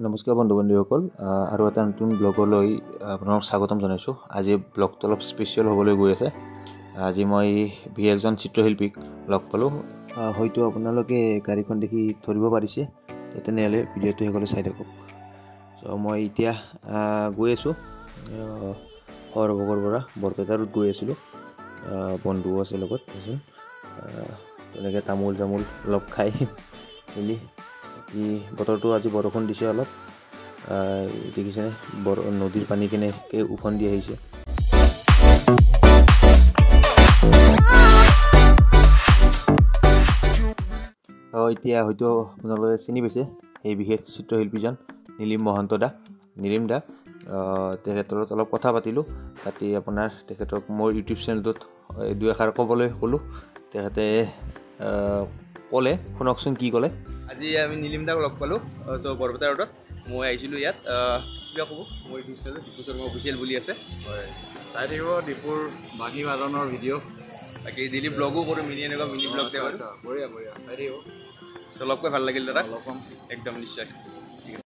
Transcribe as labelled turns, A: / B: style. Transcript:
A: নমস্কাৰ বন্ধু-বান্ধৱীসকল আৰু এটা নতুন ব্লগলৈ আপোনাক স্বাগতম জনাইছোঁ। আজি ব্লগটো অলপ স্পেচিয়েল হ'বলৈ গৈ আছে। আজি মই একজন চিত্ৰশিল্পীক লগ পালোঁ। হয়তো আপোনালোকে গাড়ীখন দেখি ধৰিব পাৰিছে, তেনেহ'লে ভিডিঅ'টো শেষলৈ চাই থাকক। চ' মই এতিয়া গৈ আছোঁ সৰভোগৰ পৰা বৰপেটাত গৈ আছিলোঁ। বন্ধুও আছে লগত এজন, তেনেকৈ তামোল অলপ খাই মেলি বতৰটো আজি বৰষুণ দিছে অলপ, দেখিছেনে নদীৰ পানী কেনেকৈ উফন্দি আহিছে। এতিয়া হয়তো আপোনালোকে চিনি পাইছে সেই বিশেষ চিত্ৰশিল্পীজন নীলিম মহন্ত দা। তেখেতৰ লগত অলপ কথা পাতি আপোনাৰ তেখেতক মোৰ ইউটিউব চেনেলটোত দুই এষাৰ ক'বলৈ ক'লোঁ। তেখেতে ক'লে, শুনকচোন কি ক'লে।
B: আজি আমি নীলিম দাক লগ পালোঁ। চ' বৰপেটা ৰোডত মই আহিছিলোঁ ইয়াত। কিবা ক'ব? মোৰ YouTube channel Dipu Sharma official বুলি আছে, হয়, চাই থাকিব দীপুৰ বাকী বাদনৰ ভিডিঅ'। বাকী ডেইলি ব্লগো কৰোঁ, এনেকুৱা মিনি ব্লগ। বঢ়িয়া চাই থাকিব। ত' লগ পাই ভাল লাগিল দাদা, লগ পাম একদম নিশ্চয়।